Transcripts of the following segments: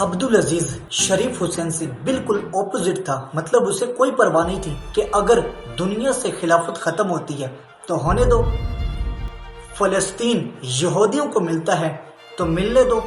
عبدالعزیز شریف حسین سے بالکل اپوزٹ تھا، مطلب اسے کوئی پرواہ نہیں تھی کہ اگر دنیا سے خلافت ختم ہوتی ہے تو ہونے دو، فلسطین یہودیوں کو ملتا ہے تو ملنے دو۔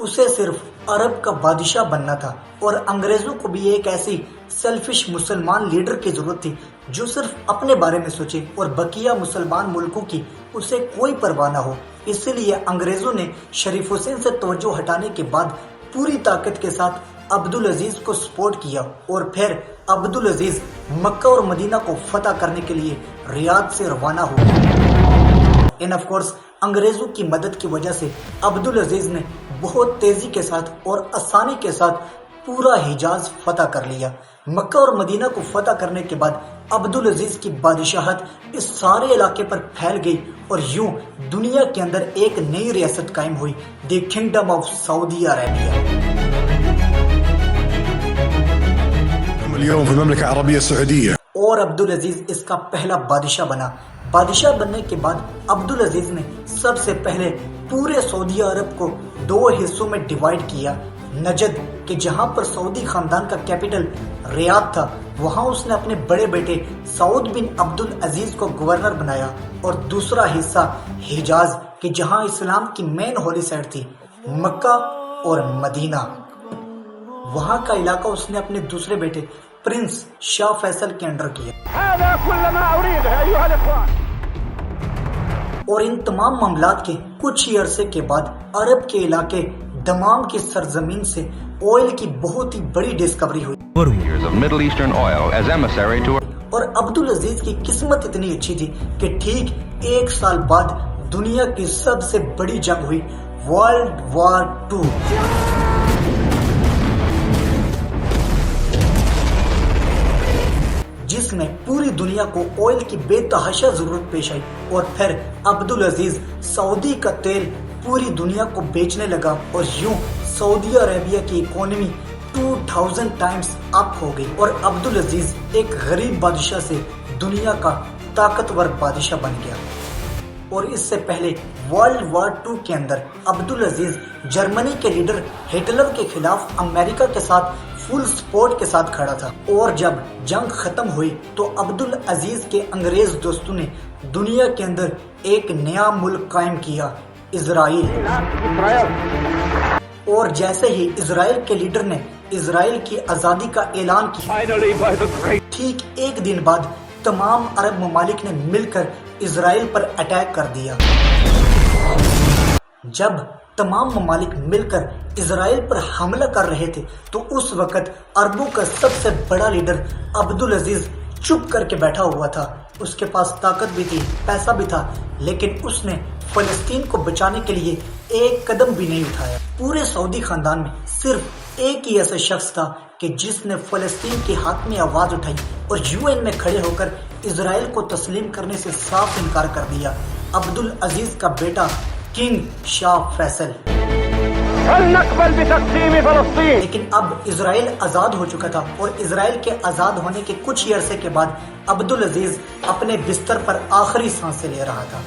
اسے صرف عرب کا بادشاہ بننا تھا اور انگریزوں کو بھی ایک ایسی سیلفش مسلمان لیڈر کی ضرورت تھی جو صرف اپنے بارے میں سوچے اور بقیہ مسلمان ملکوں کی اسے کوئی پرواہ نہ ہو۔ اسی لیے انگریزوں نے شریف حسین سے توجہ ہٹانے کے بعد پوری طاقت کے ساتھ عبدالعزیز کو سپورٹ کیا اور پھر عبدالعزیز مکہ اور مدینہ کو فتح کرنے کے لیے ریاض سے روانہ ہو گئے۔ آف کورس انگریزوں کی مدد کی وجہ سے عبدالعزیز نے بہت تیزی کے ساتھ اور آسانی کے ساتھ پورا حجاز فتح کر لیا۔ مکہ اور مدینہ کو فتح کرنے کے بعد عبدالعزیز کی بادشاہت اس سارے علاقے پر پھیل گئی اور یوں دنیا کے اندر ایک نئی ریاست قائم ہوئی، دی کنگڈم آف سعودی عربیہ۔ اليوم في المملكة العربية السعودية اور عبدالعزیز اس کا پہلا بادشاہ بنا۔ بادشاہ بننے کے بعد عبدالعزیز نے سب سے پہلے پورے سعودی عرب کو دو حصوں میں ڈیوائیڈ کیا۔ نجد کہ جہاں پر سعودی خاندان کا کیپٹل ریاض تھا، وہاں اس نے اپنے بڑے بیٹے سعود بن عبدالعزیز کو گورنر بنایا، اور دوسرا حصہ حجاز کہ جہاں اسلام کی مین ہولی سائٹ تھی، مکہ اور مدینہ، وہاں کا علاقہ اس نے اپنے دوسرے بیٹے پرنس شاہ فیصل کے انڈر کیا۔ اور ان تمام معاملات کے کچھ ہی عرصے کے بعد عرب کے علاقے دمام کی سرزمین سے آئل کی بہت ہی بڑی ڈسکوری ہوئی، اور عبدالعزیز کی قسمت اتنی اچھی تھی کہ ٹھیک ایک سال بعد دنیا کی سب سے بڑی جنگ ہوئی، ورلڈ وار 2، جس میں پوری دنیا کو آئل کی بے تحاشا ضرورت پیش آئی، اور پھر عبدالعزیز سعودی کا تیل پوری دنیا کو بیچنے لگا، اور یوں سعودی عربیہ کی اکانومی 2000 ٹائمز اپ ہو گئی، اور عبدالعزیز ایک غریب بادشاہ سے دنیا کا طاقتور بادشاہ بن گیا۔ اور اس سے پہلے ورلڈ وار 2 کے اندر عبدالعزیز جرمنی کے لیڈر ہٹلر کے خلاف امریکہ کے ساتھ فل سپورٹ کے ساتھ کھڑا تھا، اور جب جنگ ختم ہوئی تو عبدالعزیز کے انگریز دوستوں نے دنیا کے اندر ایک نیا ملک قائم کیا، اسرائیل۔ اور جیسے ہی اسرائیل کے لیڈر نے اسرائیل کی آزادی کا اعلان کیا، ٹھیک ایک دن بعد تمام عرب ممالک نے مل کر اسرائیل پر اٹیک کر دیا۔ جب تمام ممالک مل کر اسرائیل پر حملہ کر رہے تھے تو اس وقت عربوں کا سب سے بڑا لیڈر عبدالعزیز چپ کر کے بیٹھا ہوا تھا۔ اس کے پاس طاقت بھی تھی، پیسہ بھی تھا، لیکن اس نے فلسطین کو بچانے کے لیے ایک قدم بھی نہیں اٹھایا۔ پورے سعودی خاندان میں صرف ایک ہی ایسا شخص تھا کہ جس نے فلسطین کے حق میں آواز اٹھائی اور UN میں کھڑے ہو کر اسرائیل کو تسلیم کرنے سے صاف انکار کر دیا، عبدالعزیز کا بیٹا کنگ شاہ فیصل۔ لیکن اب اسرائیل آزاد ہو چکا تھا، اور اسرائیل کے آزاد ہونے کے کچھ ہی عرصے کے بعد عبدالعزیز اپنے بستر پر آخری سانسیں لے رہا تھا۔